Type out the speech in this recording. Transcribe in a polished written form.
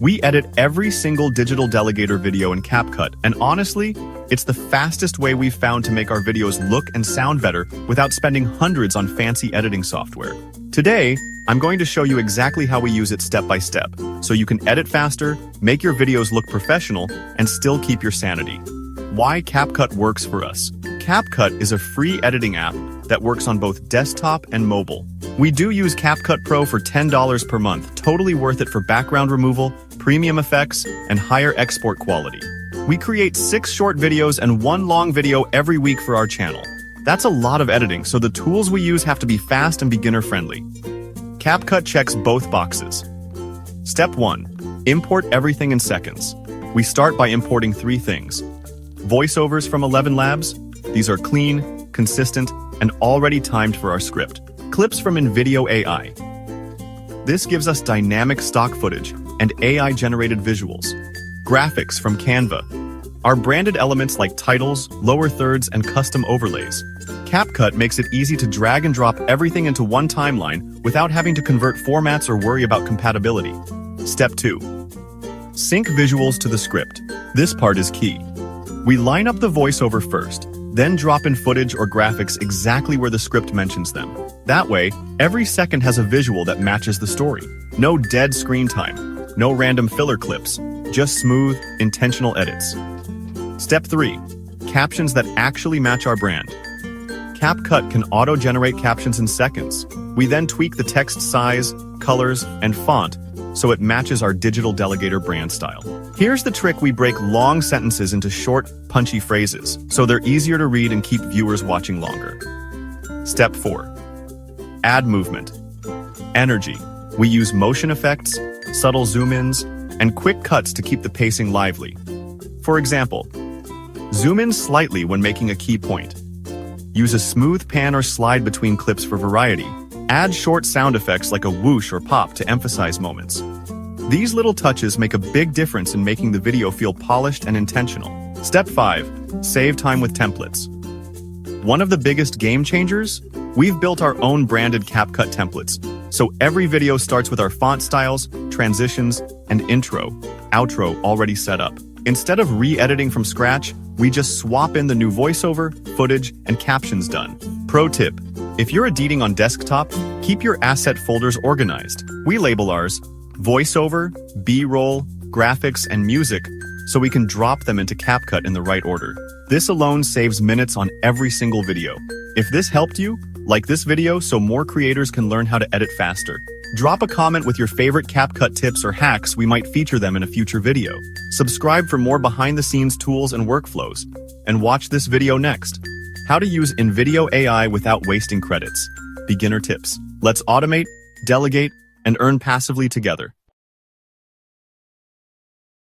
We edit every single Digital Delegator video in CapCut, and honestly, it's the fastest way we've found to make our videos look and sound better without spending hundreds on fancy editing software. Today, I'm going to show you exactly how we use it step by step, so you can edit faster, make your videos look professional, and still keep your sanity. Why CapCut works for us. CapCut is a free editing app that works on both desktop and mobile. We do use CapCut Pro for $10 per month, totally worth it for background removal, premium effects, and higher export quality. We create 6 short videos and 1 long video every week for our channel. That's a lot of editing, so the tools we use have to be fast and beginner-friendly. CapCut checks both boxes. Step 1. Import everything in seconds. We start by importing 3 things. Voiceovers from 11 Labs. These are clean, consistent, and already timed for our script. Clips from InVideo AI. This gives us dynamic stock footage and AI-generated visuals. Graphics from Canva. Our branded elements like titles, lower thirds, and custom overlays. CapCut makes it easy to drag and drop everything into one timeline without having to convert formats or worry about compatibility. Step 2. Sync visuals to the script. This part is key. We line up the voiceover first, then drop in footage or graphics exactly where the script mentions them. That way, every second has a visual that matches the story. No dead screen time, no random filler clips, just smooth, intentional edits. Step 3. Captions that actually match our brand. CapCut can auto-generate captions in seconds. We then tweak the text size, colors, and font so it matches our Digital Delegator brand style. Here's the trick: we break long sentences into short, punchy phrases, so they're easier to read and keep viewers watching longer. Step 4. Add movement. Energy. We use motion effects, subtle zoom-ins, and quick cuts to keep the pacing lively. For example, zoom in slightly when making a key point. Use a smooth pan or slide between clips for variety. Add short sound effects like a whoosh or pop to emphasize moments. These little touches make a big difference in making the video feel polished and intentional. Step 5. Save time with templates. One of the biggest game changers? We've built our own branded CapCut templates, so every video starts with our font styles, transitions, and intro, outro already set up. Instead of re-editing from scratch, we just swap in the new voiceover, footage, and captions done. Pro tip: if you're editing on desktop, keep your asset folders organized. We label ours voiceover, B-roll, graphics, and music so we can drop them into CapCut in the right order. This alone saves minutes on every single video. If this helped you, like this video so more creators can learn how to edit faster. Drop a comment with your favorite CapCut tips or hacks. We might feature them in a future video. Subscribe for more behind-the-scenes tools and workflows. And watch this video next. How to use InVideo AI without wasting credits. Beginner tips. Let's automate, delegate, and earn passively together.